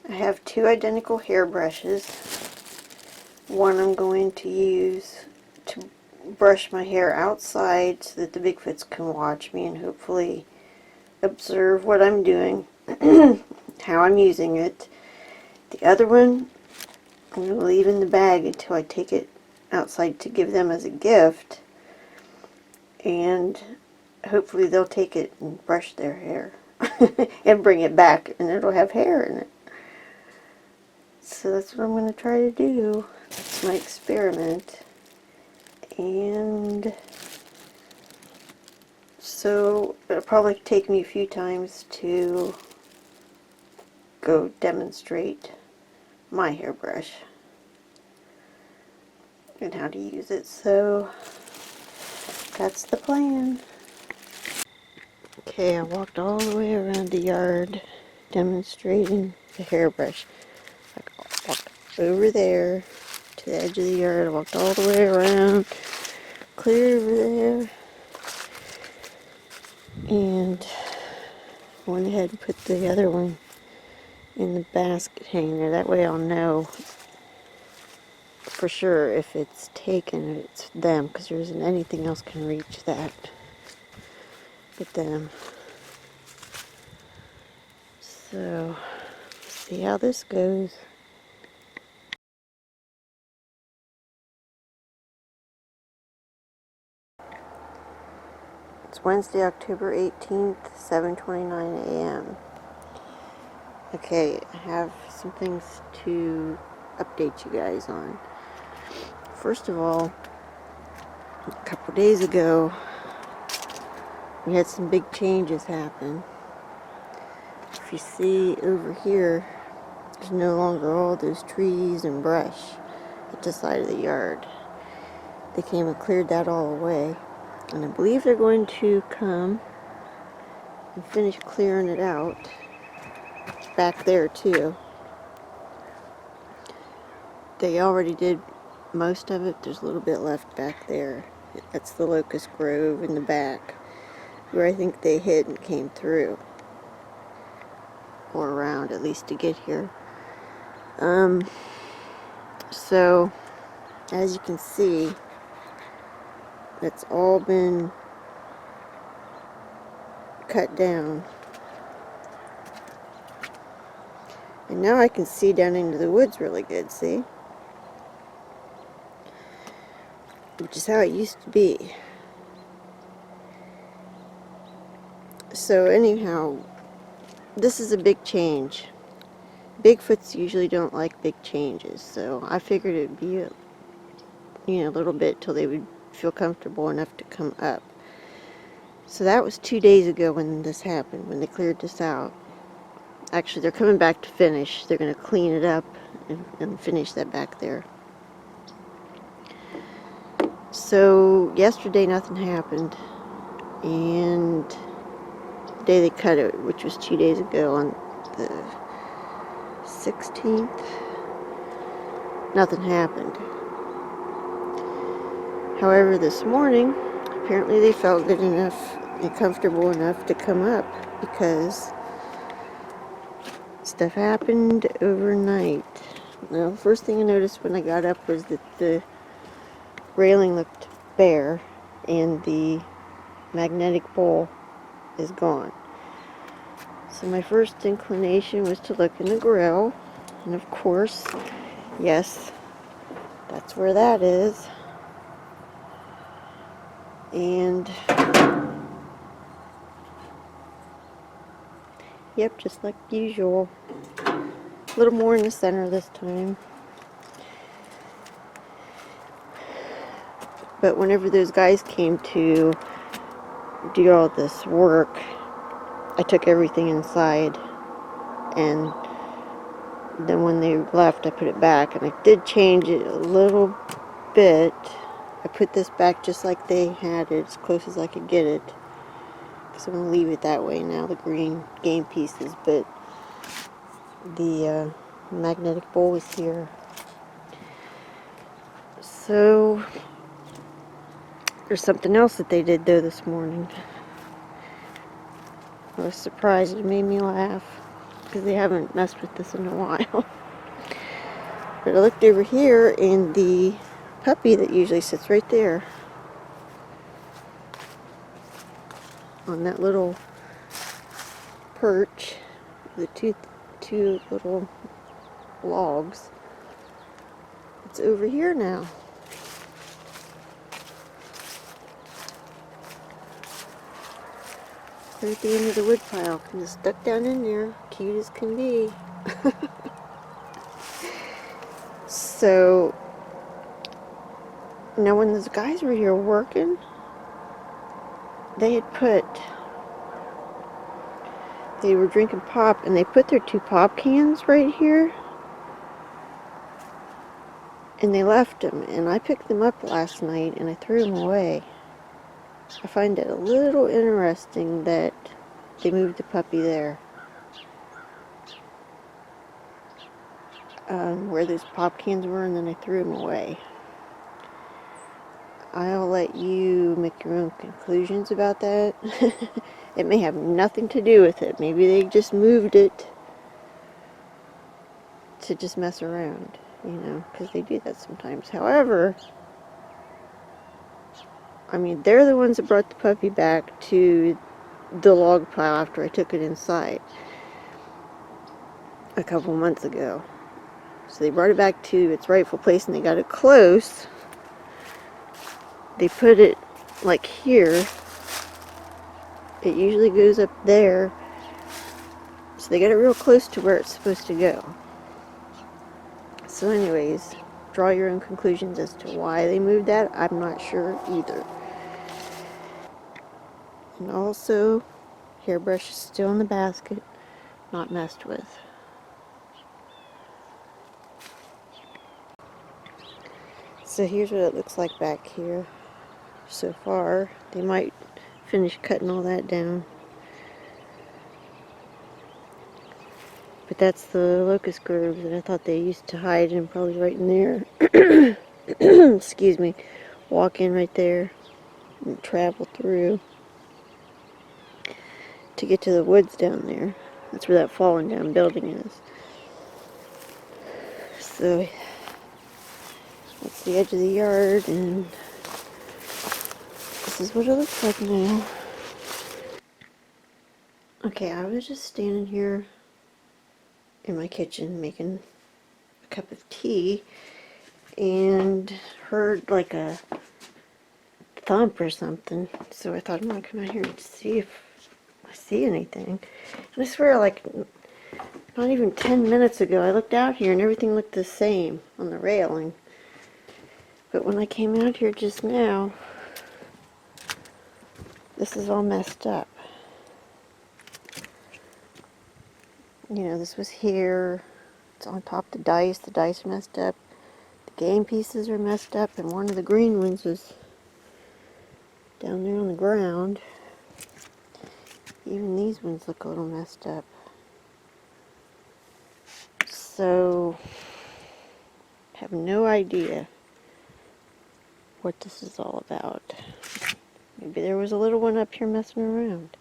I have two identical hairbrushes. One I'm going to use to brush my hair outside so that the Bigfoots can watch me and hopefully observe what I'm doing, how I'm using it. The other one I'm going to leave in the bag until I take it outside to give them as a gift, and hopefully they'll take it and brush their hair and bring it back, and it'll have hair in it. So that's what I'm going to try to do. That's my experiment. And so it'll probably take me a few times to go demonstrate my hairbrush and how to use it. So that's the plan. Okay, I walked all the way around the yard demonstrating the hairbrush. I walked over there to the edge of the yard. I walked all the way around, clear over there, and went ahead and put the other one in the basket hanging there. That way I'll know for sure if it's taken or it's them, because there isn't anything else can reach that but them. So, let's see how this goes. It's Wednesday, October 18th, 7:29 a.m. Okay, I have some things to update you guys on. First of all, a couple days ago, we had some big changes happen. If you see over here, there's no longer all those trees and brush at the side of the yard. They came and cleared that all away. And I believe they're going to come and finish clearing it out back there too. They already did most of it. There's a little bit left back there. That's the locust grove in the back, where I think they hid and came through, or around at least to get here. So as you can see, that's all been cut down. And now I can see down into the woods really good, see? Which is how it used to be. So anyhow, this is a big change. Bigfoots usually don't like big changes, so I figured it'd be a little bit till they would feel comfortable enough to come up. So that was 2 days ago when this happened, when they cleared this out. Actually, they're coming back to finish. They're going to clean it up and finish that back there. So yesterday nothing happened, and the day they cut it, which was 2 days ago on the 16th, nothing happened. However, this morning, apparently they felt good enough and comfortable enough to come up, because stuff happened overnight. Now, the first thing I noticed when I got up was that the railing looked bare and the magnetic bowl is gone. So my first inclination was to look in the grill, and of course, yes, that's where that is. And yep, just like usual, a little more in the center this time. But whenever those guys came to do all this work, I took everything inside, and then when they left, I put it back, and I did change it a little bit. I put this back just like they had it, as close as I could get it, because I'm going to leave it that way now, the green game pieces, but the magnetic bowl is here. So there's something else that they did though this morning. I was surprised. It made me laugh. because they haven't messed with this in a while. But I looked over here, and the puppy that usually sits right there on that little perch, the two little logs, it's over here now. Right at the end of the wood pile, and just stuck down in there, cute as can be. So now when those guys were here working, they were drinking pop, and they put their 2 pop cans right here, and they left them, and I picked them up last night and I threw them away. I find it a little interesting that they moved the puppy there, where those pop cans were, and then I threw them away. I'll let you make your own conclusions about that. It may have nothing to do with it. Maybe they just moved it to just mess around, you know, because they do that sometimes. However, I mean, they're the ones that brought the puppy back to the log pile after I took it inside a couple months ago. So they brought it back to its rightful place, and they got it close. They put it like here. It usually goes up there. So they got it real close to where it's supposed to go. So anyways, draw your own conclusions as to why they moved that. I'm not sure either. And also, hairbrush is still in the basket, not messed with. So here's what it looks like back here so far. They might finish cutting all that down. But that's the locust grove that I thought they used to hide in, probably right in there. Excuse me. Walk in right there and travel through to get to the woods down there. That's where that fallen down building is. So that's the edge of the yard, and this is what it looks like now. Okay, I was just standing here in my kitchen making a cup of tea and heard like a thump or something, so I thought I'm gonna come out here and see if I see anything. And I swear, like, not even 10 minutes ago I looked out here and everything looked the same on the railing, but when I came out here just now, this is all messed up. You know, this was here, it's on top of the dice are messed up, the game pieces are messed up, and one of the green ones was down there on the ground. Even these ones look a little messed up. So, I have no idea what this is all about. Maybe there was a little one up here messing around.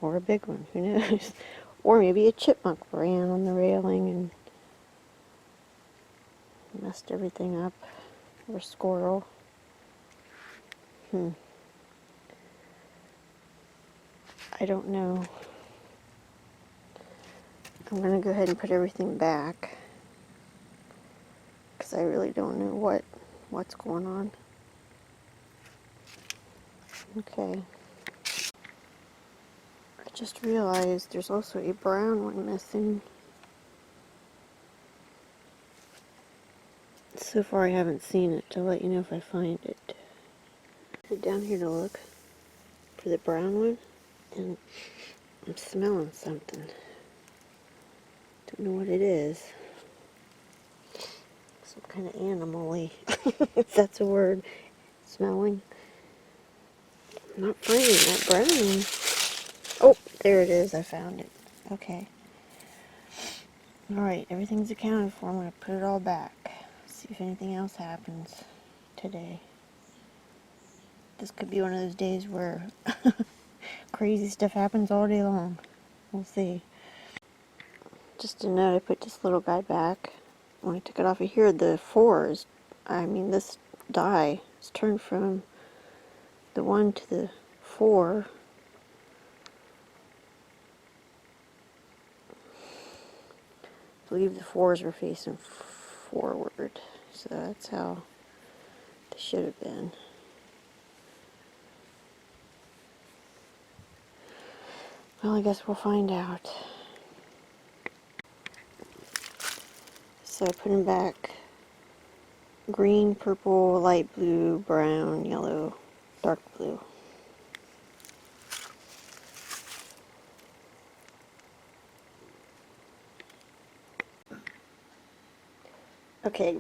Or a big one, who knows? Or maybe a chipmunk ran on the railing and messed everything up. Or a squirrel. I don't know. I'm going to go ahead and put everything back, because I really don't know what's going on. Okay. I just realized there's also a brown one missing. So far I haven't seen it. I'll let you know if I find it. I'm down here to look for the brown one, and I'm smelling something. Don't know what it is. Some kind of animal-y, if that's a word. Smelling. I'm not finding that brown one. Oh, there it is. I found it. Okay. Alright, everything's accounted for. I'm going to put it all back. See if anything else happens today. This could be one of those days where crazy stuff happens all day long. We'll see. Just a note, I put this little guy back. When I took it off of here, the this die is turned from the 1 to the 4. I believe the 4s were facing forward, so that's how they should have been. Well, I guess we'll find out. So I put them back green, purple, light blue, brown, yellow, dark blue. Okay,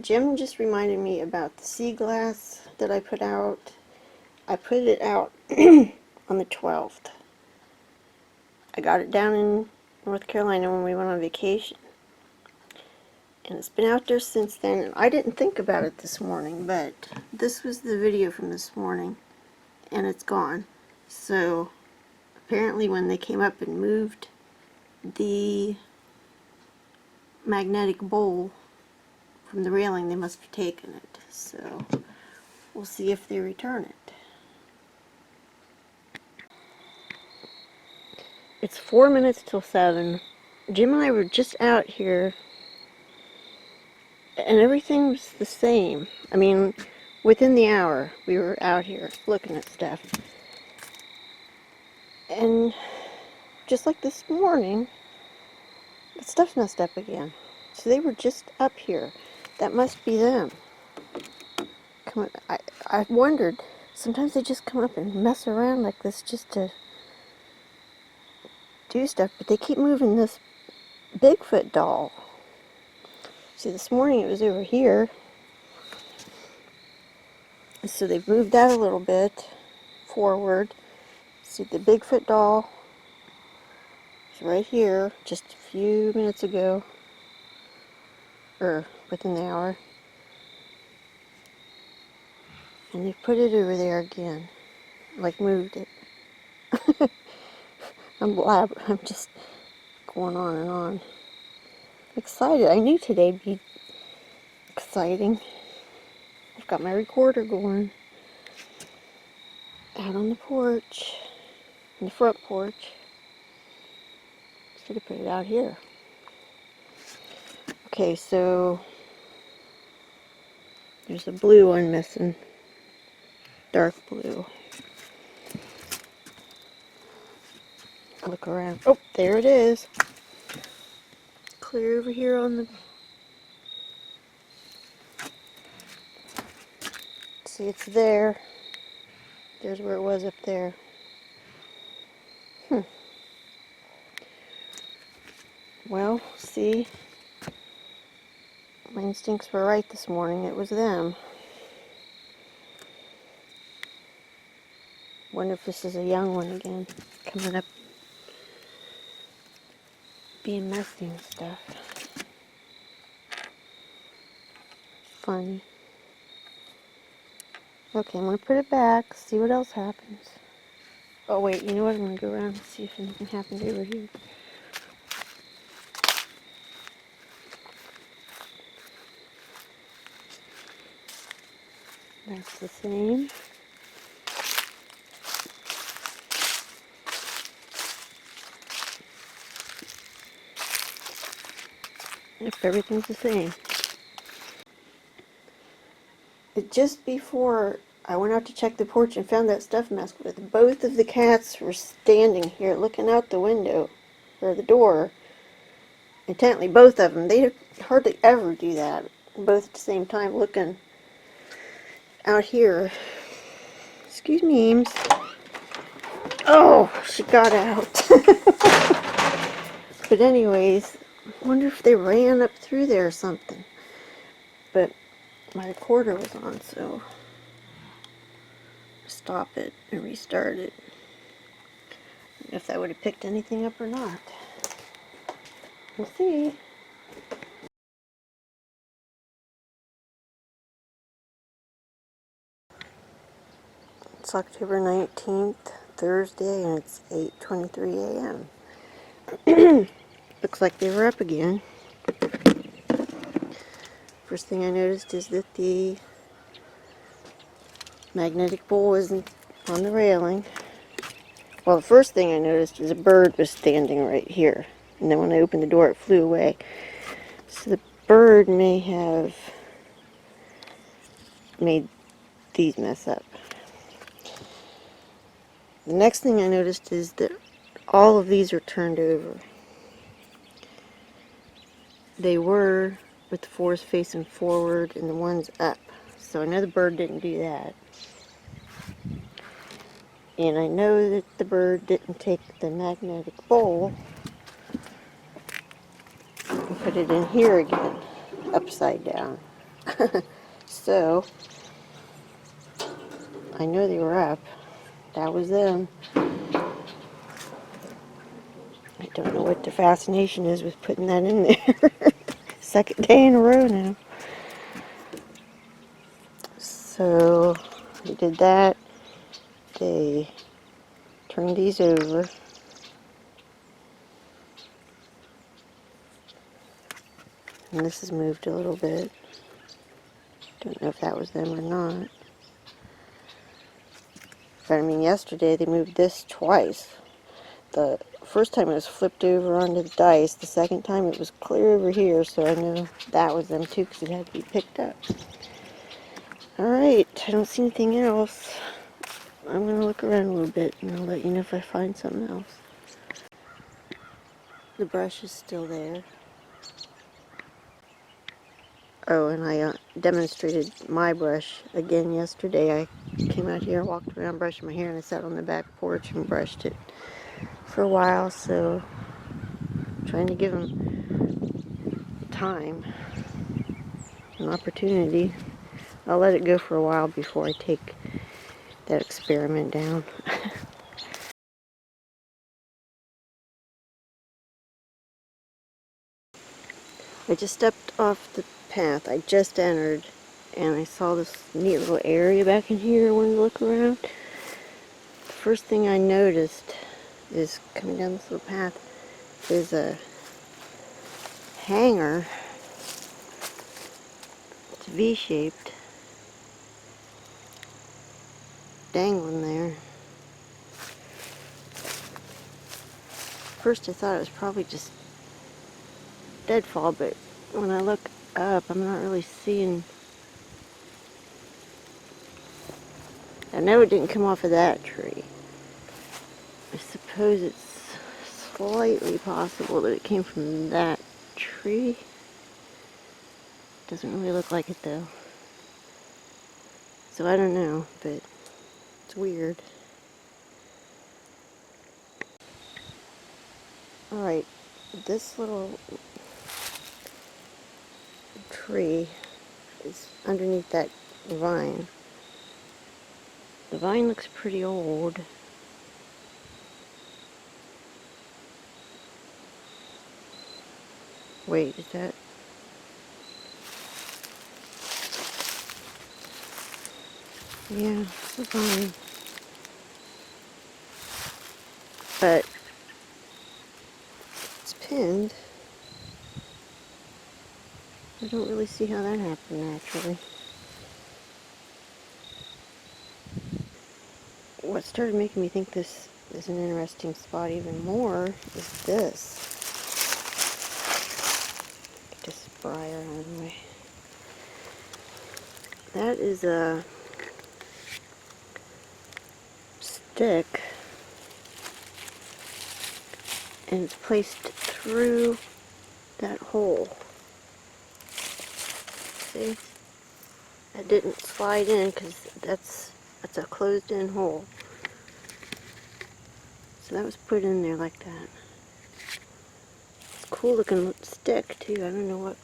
Jim just reminded me about the sea glass that I put out. I put it out on the 12th. I got it down in North Carolina when we went on vacation. And it's been out there since then. And I didn't think about it this morning, but this was the video from this morning. And it's gone. So apparently when they came up and moved the magnetic bowl from the railing, they must have taken it. So we'll see if they return it. It's 4 minutes till 7. Jim and I were just out here and everything was the same. I mean, within the hour we were out here looking at stuff. And just like this morning, the stuff's messed up again. So they were just up here. That must be them. I wondered, sometimes they just come up and mess around like this just to do stuff, but they keep moving this Bigfoot doll. See, this morning it was over here. So they've moved that a little bit forward. See, the Bigfoot doll is right here just a few minutes ago, or within the hour. And they put it over there again, like moved it. I'm just going on and on. I'm excited. I knew today'd be exciting. I've got my recorder going out on the porch, in the front porch. Should have put it out here. Okay, so there's a blue one missing. Dark blue. Look around. Oh, there it is. Clear over here on the... See, it's there. There's where it was up there. Well, see, my instincts were right this morning. It was them. Wonder if this is a young one again, coming up, being messy and stuff. Funny. Okay, I'm going to put it back, see what else happens. Oh wait, you know what? I'm going to go around and see if anything happens over here. That's the same. Yep, everything's the same. Just before I went out to check the porch and found that stuff messed with, both of the cats were standing here looking out the window, or the door, intently, both of them. They hardly ever do that, both at the same time looking out here. Excuse me, Ames. Oh, she got out. But anyways, I wonder if they ran up through there or something. But my recorder was on, so stop it and restart it. I don't know if that would have picked anything up or not. We'll see. It's October 19th, Thursday, and it's 8:23 a.m. looks like they were up again. First thing I noticed is that the magnetic bowl isn't on the railing. Well, the first thing I noticed was a bird was standing right here. And then when I opened the door, it flew away. So the bird may have made these mess up. The next thing I noticed is that all of these are turned over. They were with the fours facing forward and the ones up. So I know the bird didn't do that. And I know that the bird didn't take the magnetic bowl and put it in here again, upside down. So, I know they were up. That was them. I don't know what the fascination is with putting that in there. Second day in a row now. So, they did that. They turned these over. And this has moved a little bit. Don't know if that was them or not. But I mean, yesterday they moved this twice. The first time it was flipped over onto the dice. The second time it was clear over here, so I knew that was them too because it had to be picked up. Alright, I don't see anything else. I'm going to look around a little bit and I'll let you know if I find something else. The brush is still there. Oh, and I demonstrated my brush again yesterday. I came out here, walked around brushing my hair, and I sat on the back porch and brushed it for a while, so I'm trying to give them time, an opportunity. I'll let it go for a while before I take that experiment down. I just stepped off the path I just entered and I saw this neat little area back in here. I wanted to look around. The first thing I noticed is coming down this little path is a hanger. It's V-shaped, dangling there. First I thought it was probably just deadfall, but when I look up I'm not really seeing. I know it didn't come off of that tree. I suppose it's slightly possible that it came from that tree. Doesn't really look like it though. So I don't know, but it's weird. Alright, this little tree is underneath that vine. The vine looks pretty old. Wait, is that... Yeah, it's a vine. But it's pinned. I don't really see how that happened naturally. What started making me think this is an interesting spot even more is this. Get this briar out of the way. That is a stick, and it's placed through that hole. See? That didn't slide in because that's a closed-in hole. So that was put in there like that. It's a cool looking stick too. I don't know what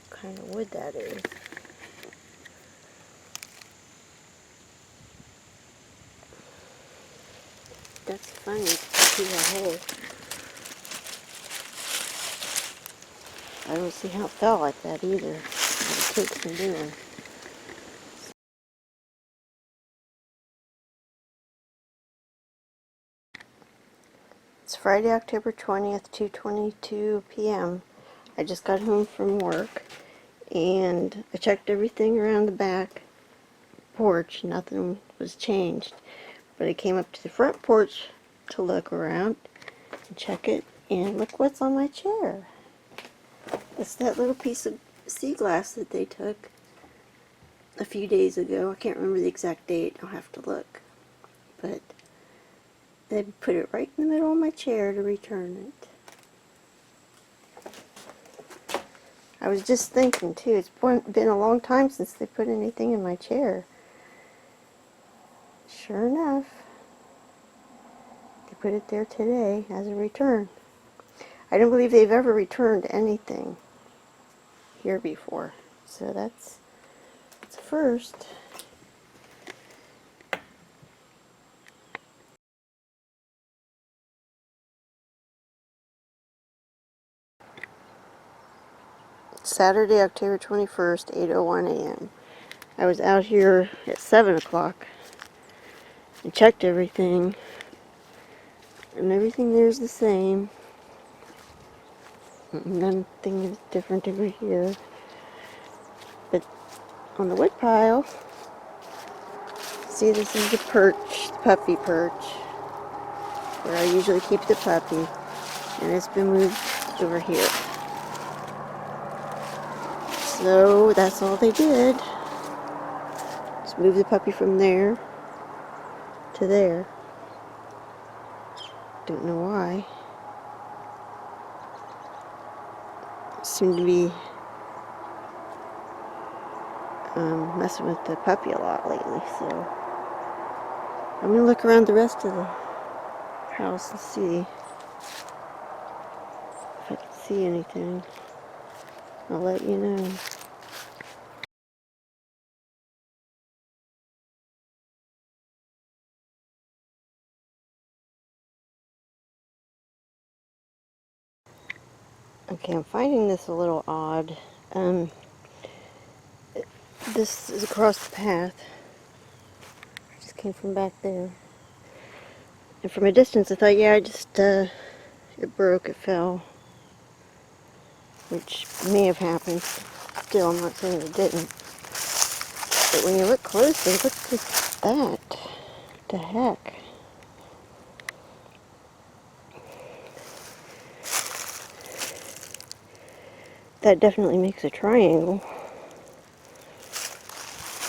kind of wood that is. That's funny to see a hole. I don't see how it fell like that either. It takes some doing. It's Friday, October 20th, 2:22 p.m. I just got home from work and I checked everything around the back porch. Nothing was changed. But I came up to the front porch to look around and check it, and look what's on my chair. It's that little piece of sea glass that they took a few days ago. I can't remember the exact date. I'll have to look. But they put it right in the middle of my chair to return it. I was just thinking too, it's been a long time since they put anything in my chair. Sure enough, they put it there today as a return. I don't believe they've ever returned anything here before, so that's a first. Saturday, October 21st, 8:01 a.m. I was out here at 7 o'clock and checked everything, and everything there's the same. Nothing is different over here. But on the wood pile, see, this is the perch, the puppy perch, where I usually keep the puppy, and it's been moved over here. So that's all they did. Just move the puppy from there to there. Don't know why. Seem to be messing with the puppy a lot lately, so I'm gonna look around the rest of the house and see if I can see anything. I'll let you know. Okay, I'm finding this a little odd. This is across the path. I just came from back there. And from a distance I thought, yeah, it broke, it fell. Which may have happened. Still, I'm not saying it didn't. But when you look closely, look at that. What the heck? That definitely makes a triangle.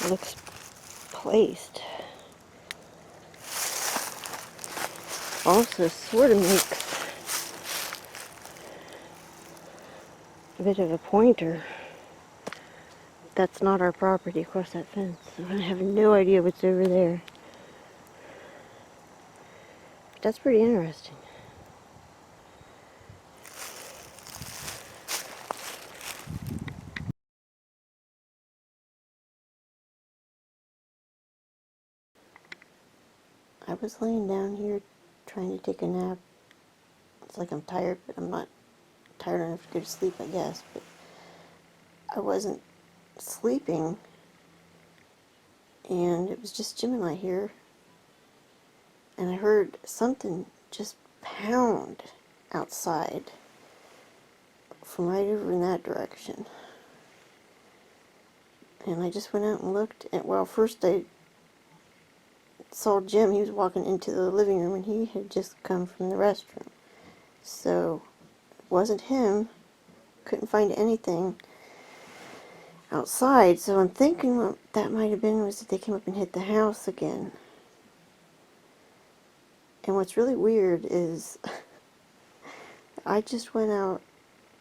It looks placed. Also sort of makes a bit of a pointer. That's not our property across that fence. So I have no idea what's over there. But that's pretty interesting. I was laying down here trying to take a nap. It's like I'm tired, but I'm not tired enough to go to sleep, I guess. But I wasn't sleeping, and it was just Jim and I here, and I heard something just pound outside from right over in that direction. And I just went out and looked, and well, first I saw Jim. He was walking into the living room, and he had just come from the restroom. So it wasn't him. Couldn't find anything outside, so I'm thinking what that might have been was that they came up and hit the house again. And what's really weird is I just went out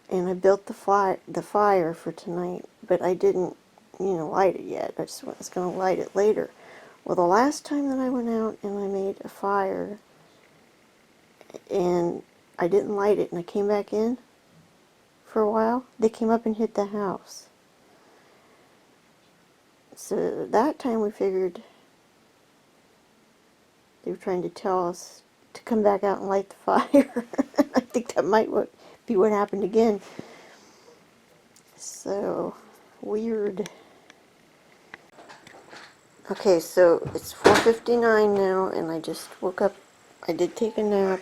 and I built the fire for tonight, but I didn't, light it yet. I just was going to light it later. Well, the last time that I went out and I made a fire and I didn't light it and I came back in for a while, they came up and hit the house. So that time we figured they were trying to tell us to come back out and light the fire. I think that might be what happened again. So, weird. Okay, so it's 4:59 now, and I just woke up. I did take a nap,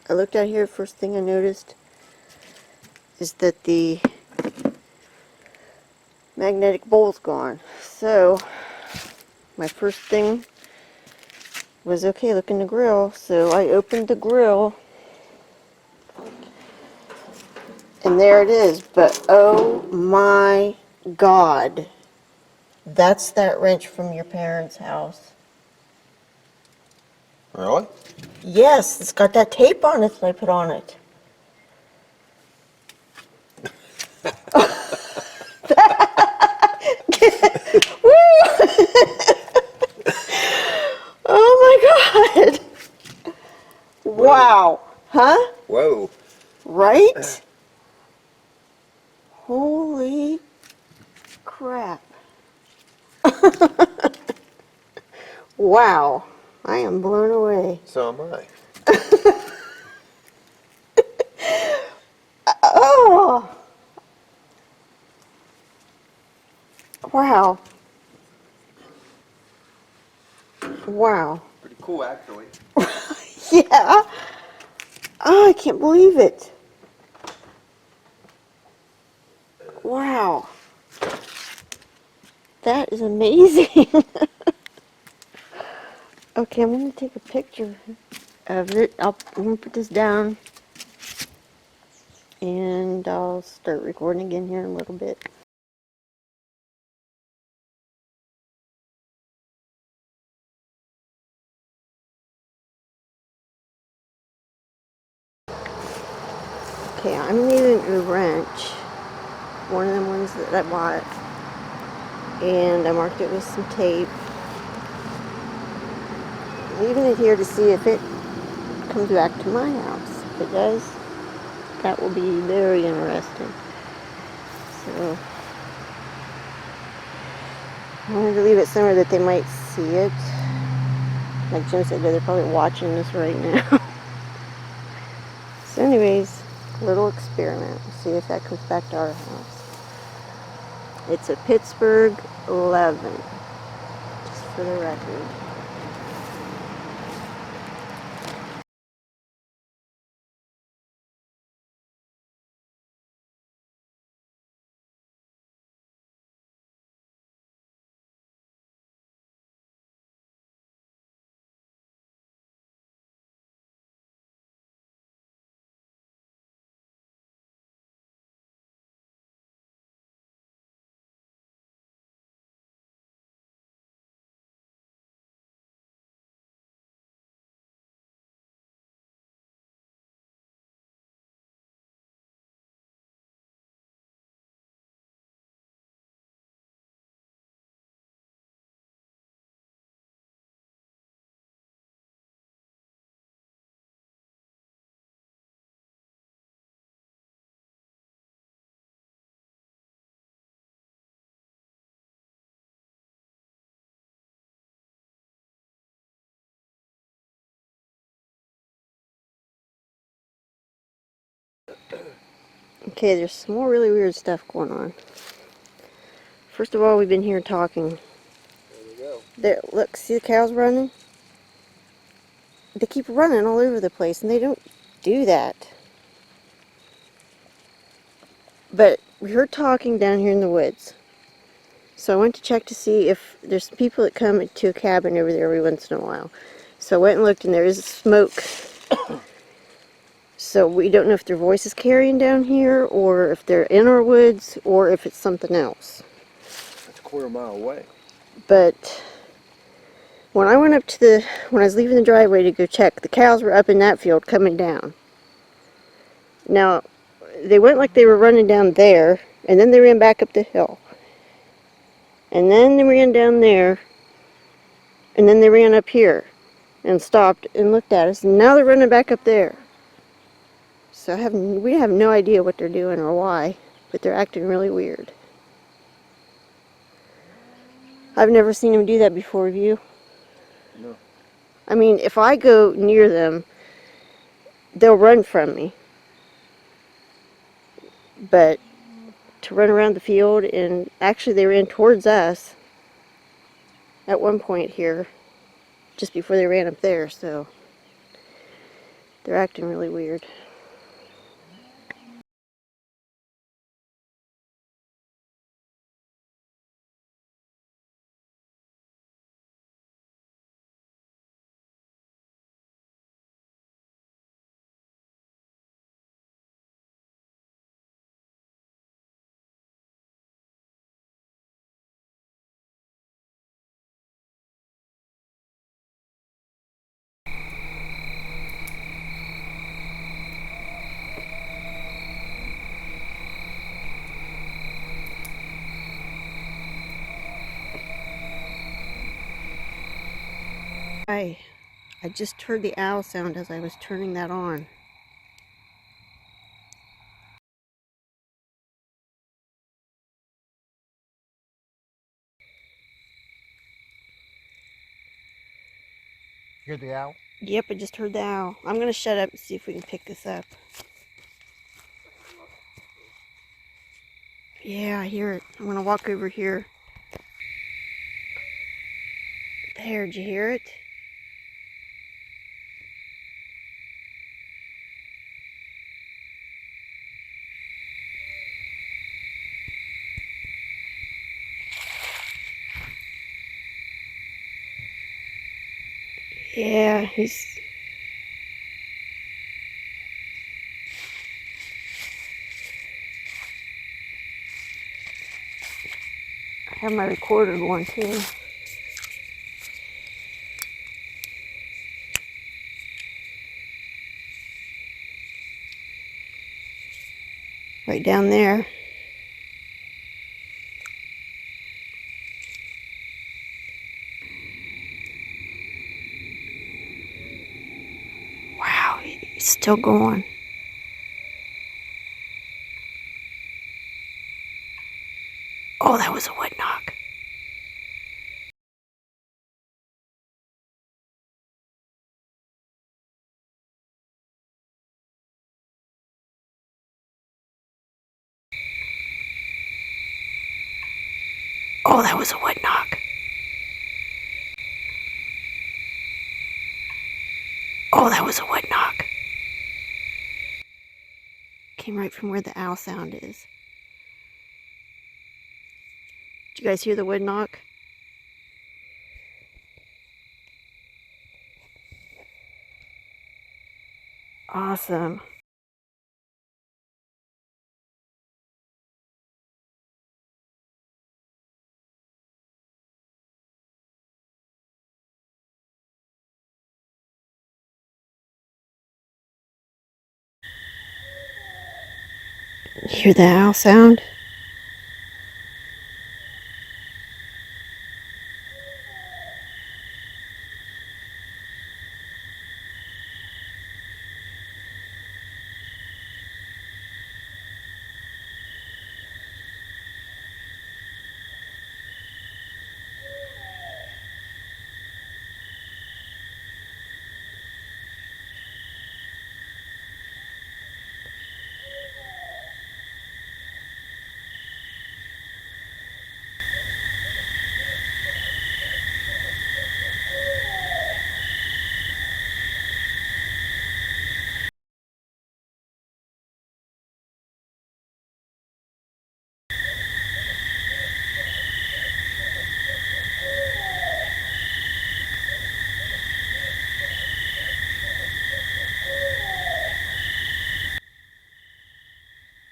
I looked out here, first thing I noticed is that the magnetic bowl's gone. So, my first thing was, okay, look in the grill. So I opened the grill, and there it is. But oh my God, that's that wrench from your parents' house. Really? Yes, it's got that tape on it that I put on it. Oh my God. Wow. Huh? Whoa. Right? Holy crap. Wow. I am blown away. So am I. Oh. Wow. Wow. Pretty cool, actually. Yeah. Oh, I can't believe it. Wow. That is amazing. Okay, I'm going to take a picture of it. I'm going to put this down. And I'll start recording again here in a little bit. Okay, I'm using a wrench. One of them ones that I bought. And I marked it with some tape. I'm leaving it here to see if it comes back to my house. If it does, that will be very interesting. So, I wanted to leave it somewhere that they might see it. Like Jim said, they're probably watching this right now. So anyways, little experiment. We'll see if that comes back to our house. It's a Pittsburgh 11, just for the record. Okay, there's some more really weird stuff going on. First of all, we've been here talking. There we go. There, look, see the cows running? They keep running all over the place, and they don't do that. But we heard talking down here in the woods. So I went to check to see if there's people that come to a cabin over there every once in a while. So I went and looked, and there is smoke. So we don't know if their voice is carrying down here, or if they're in our woods, or if it's something else. That's a quarter-mile away. But when I went up to when I was leaving the driveway to go check, the cows were up in that field coming down. Now, they went like they were running down there, and then they ran back up the hill. And then they ran down there, and then they ran up here, and stopped and looked at us, and now they're running back up there. So we have no idea what they're doing or why, but they're acting really weird. I've never seen them do that before, have you? No. I mean, if I go near them, they'll run from me. But to run around the field, and actually they ran towards us at one point here, just before they ran up there, so They're acting really weird. I just heard the owl sound as I was turning that on. You hear the owl? Yep, I just heard the owl. I'm going to shut up and see if we can pick this up. Yeah, I hear it. I'm going to walk over here. There, did you hear it? Yeah, he's... I have my recorder going too. Right down there. Wow, he's still going. Oh, that was a wood knock. Oh, that was a wood knock. Oh, that was a wood knock. Came right from where the owl sound is. Did you guys hear the wood knock? Awesome. You hear the owl sound?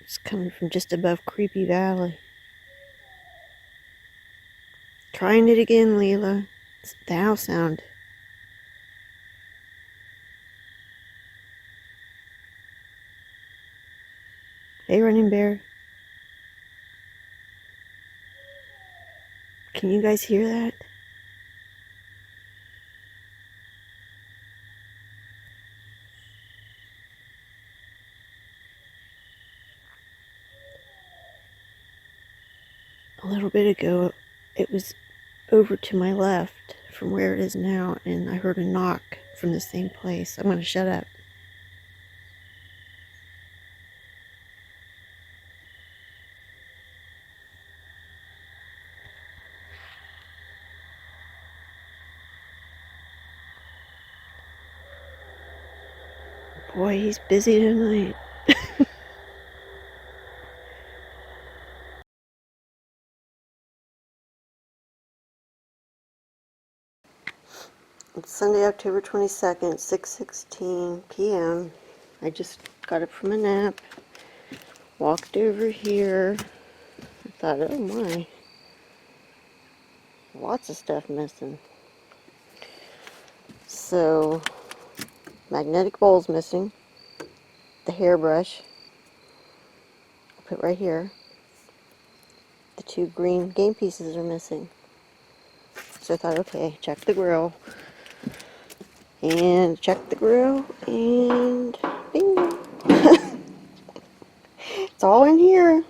It's coming from just above Creepy Valley. Trying it again, Leela. It's the owl sound. Hey, Running Bear. Can you guys hear that? A little bit ago, it was over to my left from where it is now, and I heard a knock from the same place. I'm going to shut up. Boy, he's busy tonight. It's Sunday, October 22nd, 6:16 p.m. I just got up from a nap, walked over here. I thought, oh my, lots of stuff missing. So, magnetic bowl's missing. The hairbrush, I'll put right here. The 2 green game pieces are missing. So I thought, okay, check the grill. And check the grill, and bingo. It's all in here.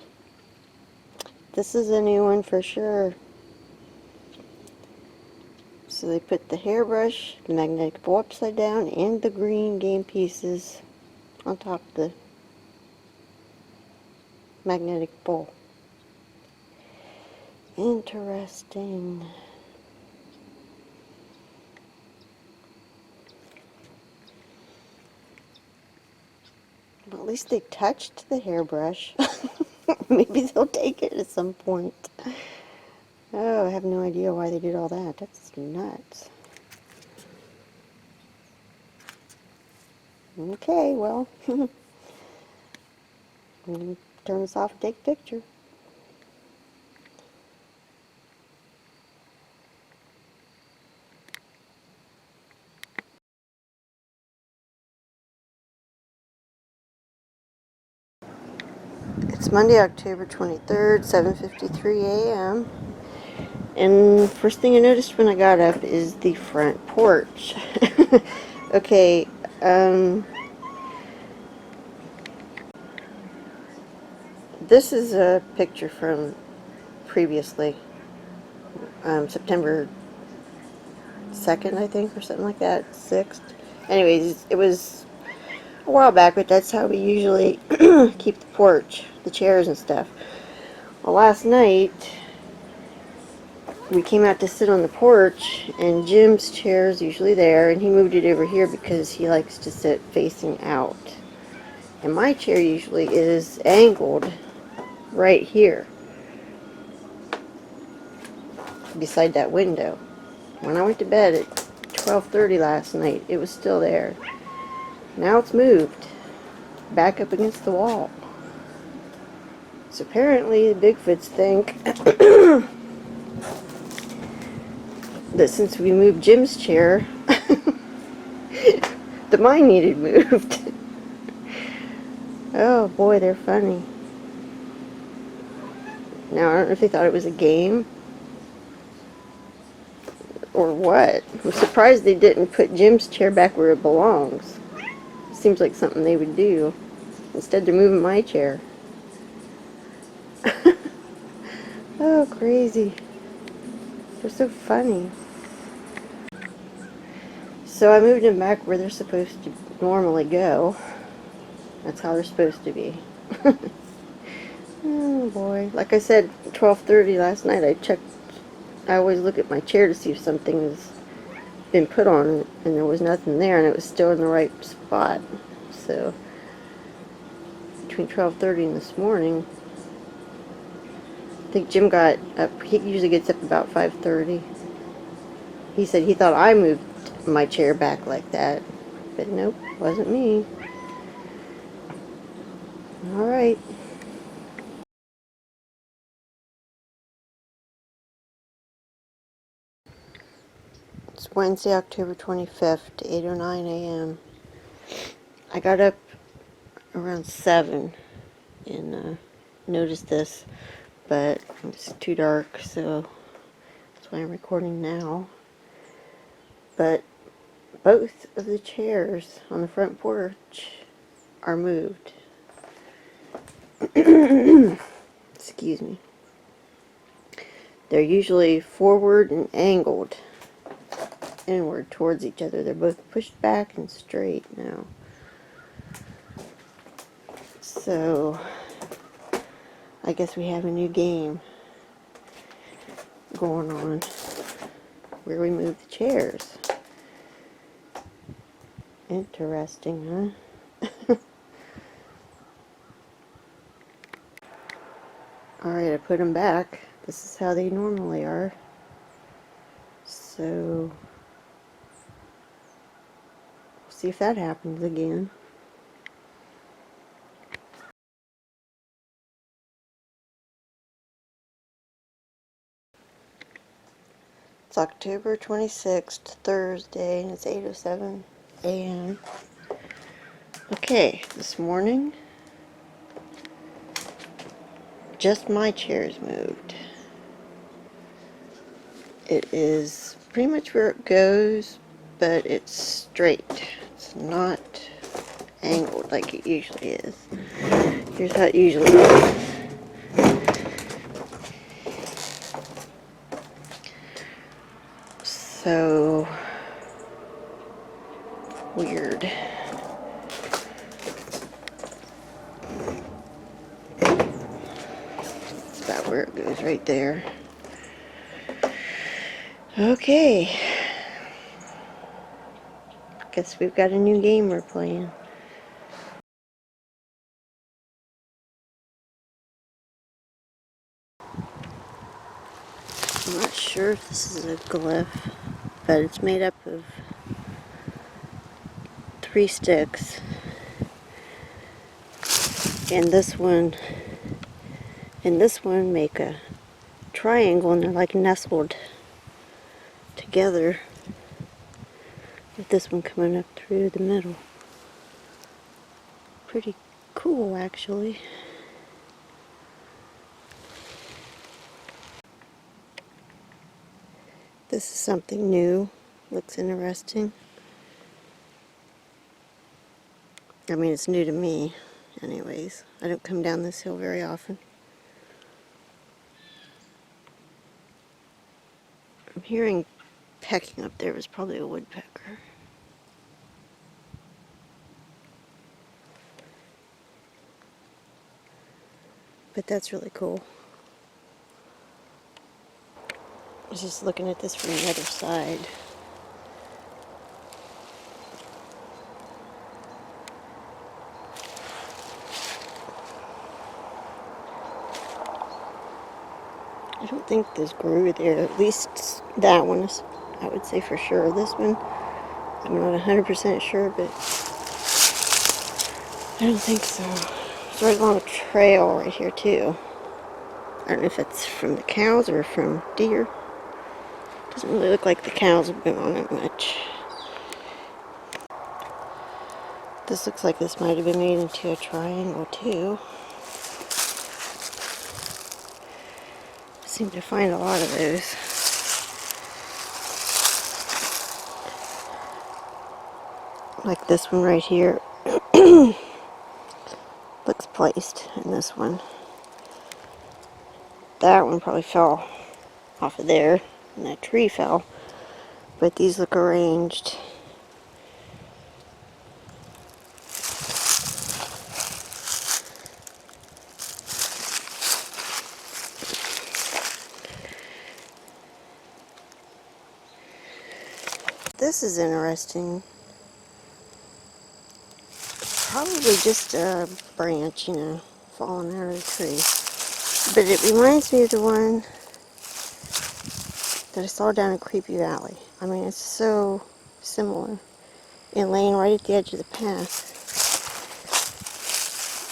This is a new one for sure. So they put the hairbrush, the magnetic bowl upside down, and the green game pieces on top of the magnetic bowl. Interesting. Well, at least they touched the hairbrush. Maybe they'll take it at some point. Oh, I have no idea why they did all that. That's nuts. Okay, well, I'm going to turn this off and take a picture. It's Monday, October 23rd, 7:53 a.m. And first thing I noticed when I got up is the front porch. Okay, this is a picture from previously, September 2nd, I think, or something like that, 6th. Anyways, it was a while back, but that's how we usually keep the porch, the chairs and stuff. Well, last night, we came out to sit on the porch, and Jim's chair is usually there, and he moved it over here because he likes to sit facing out. And my chair usually is angled right here, beside that window. When I went to bed at 12:30 last night, it was still there. Now it's moved back up against the wall. So apparently the Bigfoots think that since we moved Jim's chair, that mine needed moved. Oh boy, they're funny. Now, I don't know if they thought it was a game or what. I'm surprised they didn't put Jim's chair back where it belongs. Seems like something they would do. Instead, they're moving my chair. Oh, crazy. They're so funny. So I moved them back where they're supposed to normally go. That's how they're supposed to be. Oh boy. Like I said, 12:30 last night, I always look at my chair to see if something has been put on it, and there was nothing there, and it was still in the right spot. So between 12:30 and this morning, I think Jim got up. He usually gets up about 5:30. He said he thought I moved my chair back like that, but nope, wasn't me. All right. It's Wednesday, October 25th, 8:09 a.m. I got up around 7 and noticed this, but it's too dark, so that's why I'm recording now. But both of the chairs on the front porch are moved. Excuse me. They're usually forward and angled inward towards each other. They're both pushed back and straight now. So I guess we have a new game going on where we move the chairs. Interesting, put them back. This is how they normally are. So, we'll see if that happens again. It's October 26th, Thursday, and it's 8:07 a.m. Okay, this morning, just my chair's moved. It is pretty much where it goes, but it's straight. It's not angled like it usually is. Here's how it usually is. So weird. That's about where it goes right there. Okay. Guess we've got a new game we're playing. I'm not sure if this is a glyph, but it's made up of 3 sticks. And this one make a triangle, and they're like nestled together, with this one coming up through the middle. Pretty cool, actually. This is something new. Looks interesting. I mean, it's new to me, anyways. I don't come down this hill very often. I'm hearing pecking up there. It was probably a woodpecker. But that's really cool. I was just looking at this from the other side. I don't think this grew there. At least that one is, I would say for sure. This one, I'm not 100% sure, but I don't think so. It's right along a trail right here too. I don't know if it's from the cows or from deer. Doesn't really look like the cows have been on it much. This looks like this might have been made into a triangle too. I seem to find a lot of those. Like this one right here. Looks placed in this one. That one probably fell off of there, and that tree fell. But these look arranged. This is interesting. Probably just a branch, falling out of the tree. But it reminds me of the one that I saw down in Creepy Valley. I mean, it's so similar. And laying right at the edge of the path.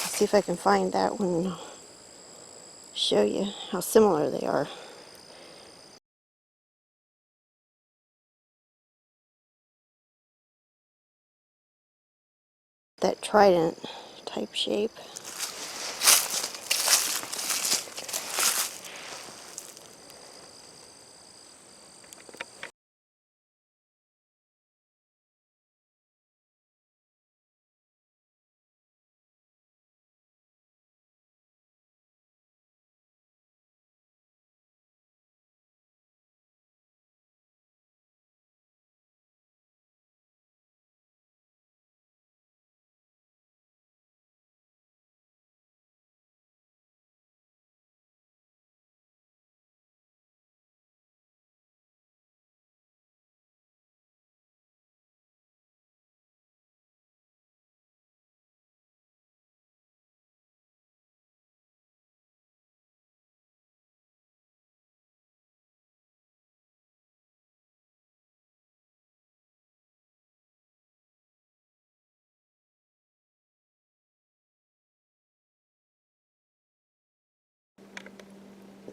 Let's see if I can find that one and I'll show you how similar they are. That trident type shape.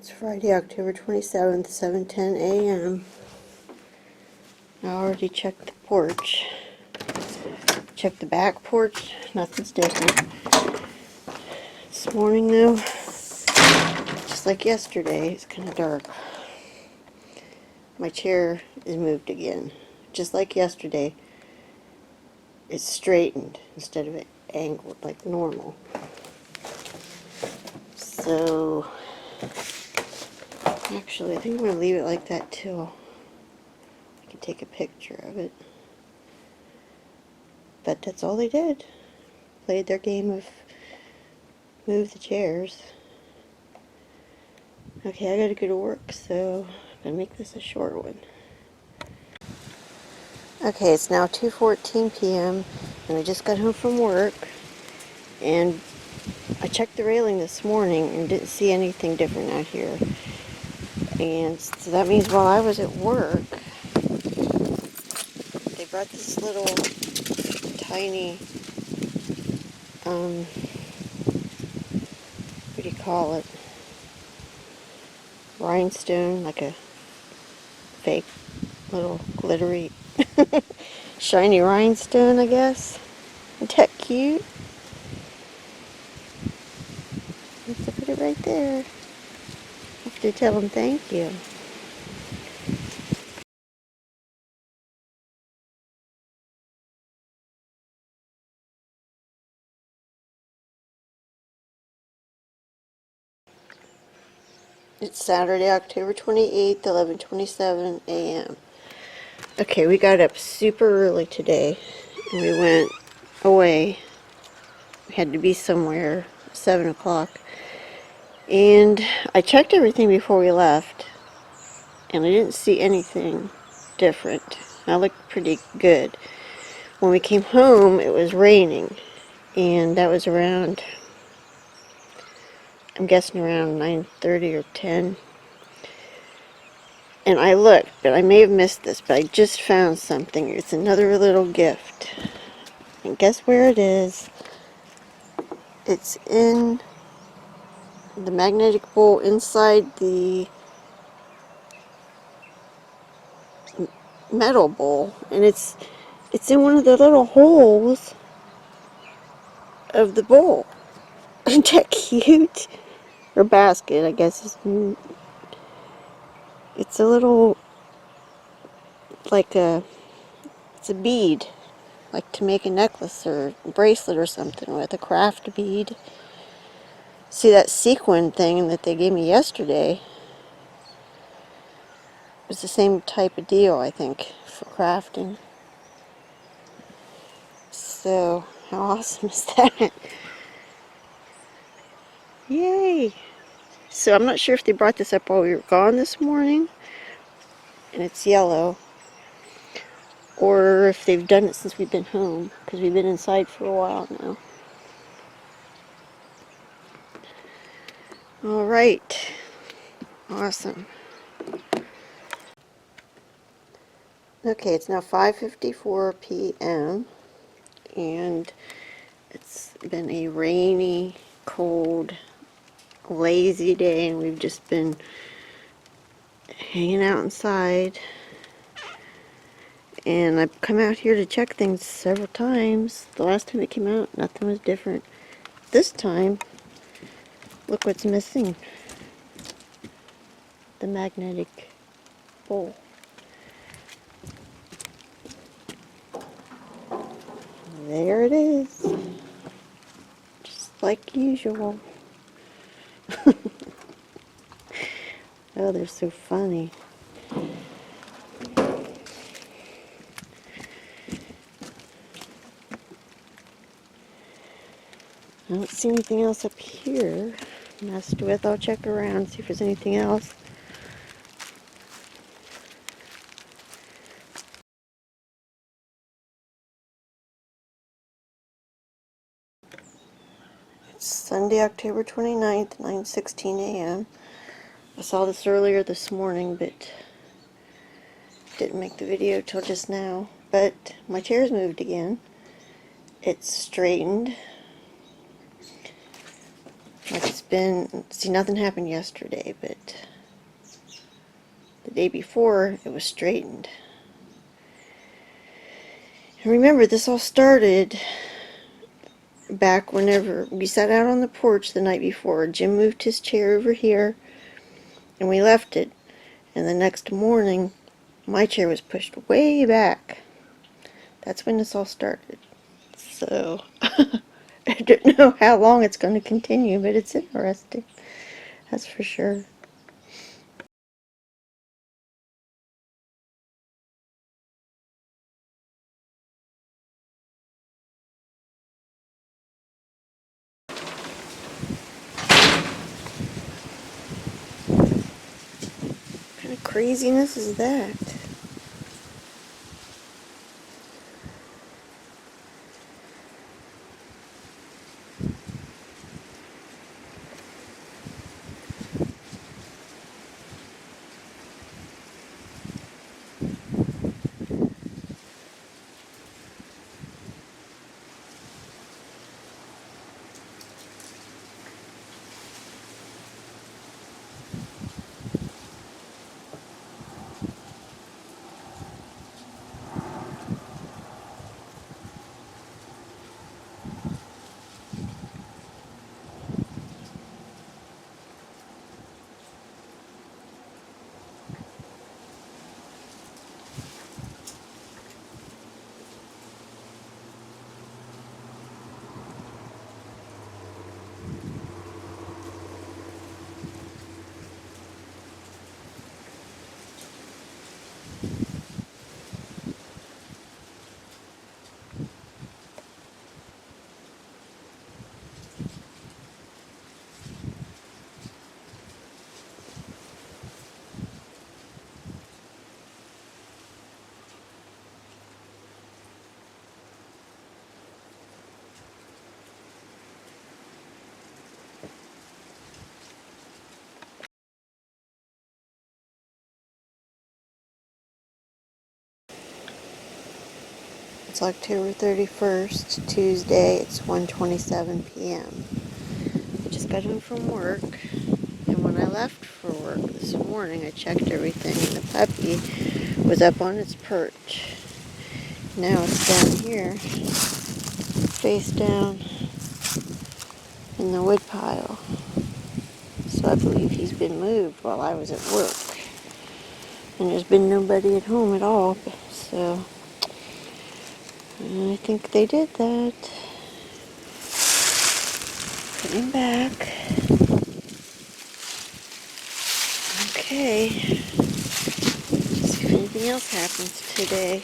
It's Friday, October 27th, 7:10 a.m. I already checked the porch. Checked the back porch. Nothing's different. This morning, though, just like yesterday, it's kind of dark. My chair is moved again. Just like yesterday, it's straightened instead of angled like normal. So, actually, I think I'm going to leave it like that till I can take a picture of it. But that's all they did. Played their game of move the chairs. Okay, I gotta go to work, so I'm gonna make this a short one. Okay, it's now 2:14 p.m. and I just got home from work, and I checked the railing this morning and didn't see anything different out here. And so that means while I was at work, they brought this little tiny, what do you call it? Rhinestone, like a fake little glittery shiny rhinestone, I guess. Isn't that cute? Let's put it right there. Have to tell them thank you. It's Saturday, October 28th, 11:27 a.m. Okay, we got up super early today, and we went away. We had to be somewhere 7 o'clock. And I checked everything before we left, and I didn't see anything different. I looked pretty good. When we came home, it was raining, and that was around, I'm guessing around 9:30 or 10. And I looked, but I may have missed this, but I just found something. It's another little gift. And guess where it is? It's in the magnetic bowl inside the metal bowl. And it's in one of the little holes of the bowl. Isn't that cute? Or basket, I guess. It's a little, it's a bead. Like to make a necklace or bracelet or something with, a craft bead. See, that sequin thing that they gave me yesterday was the same type of deal, I think, for crafting. So, how awesome is that? Yay! So, I'm not sure if they brought this up while we were gone this morning, and it's yellow, or if they've done it since we've been home, because we've been inside for a while now. Alright. Awesome. Okay, it's now 5:54 p.m. and it's been a rainy, cold, lazy day, and we've just been hanging out inside. And I've come out here to check things several times. The last time it came out, nothing was different. This time, look what's missing. The magnetic bowl. There it is. Just like usual. Oh, they're so funny. I don't see anything else up here messed with. I'll check around, see if there's anything else. It's Sunday, October 29th, 9:16 a.m. I saw this earlier this morning, but didn't make the video till just now. But my chair's moved again. It's straightened. Like it's been, see, nothing happened yesterday, but the day before it was straightened. And remember, this all started back whenever we sat out on the porch the night before. Jim moved his chair over here and we left it. And the next morning, my chair was pushed way back. That's when this all started. So, I don't know how long it's going to continue, but it's interesting. That's for sure. What kind of craziness is that? It's October 31st, Tuesday. It's 1:27 p.m. I just got home from work, and when I left for work this morning, I checked everything, and the puppy was up on its perch. Now it's down here, face down in the wood pile. So I believe he's been moved while I was at work. And there's been nobody at home at all, so I think they did that. Put him back. Okay. See if anything else happens today.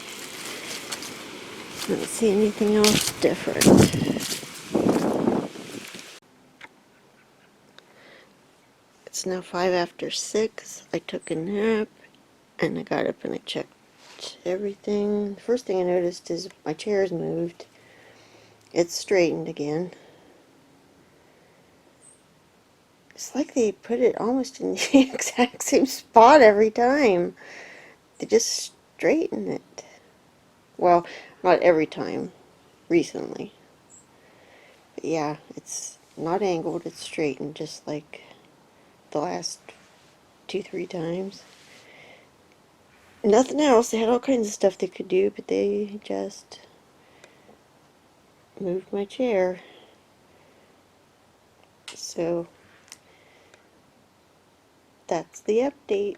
I don't see anything else different. It's now 5 after 6. I took a nap and I got up and I checked everything. The first thing I noticed is my chair's moved. It's straightened again. It's like they put it almost in the exact same spot every time. They just straighten it. Well, not every time, recently. But yeah, it's not angled, it's straightened just like the last 2, 3 times. Nothing else. They had all kinds of stuff they could do, but they just moved my chair. So that's the update.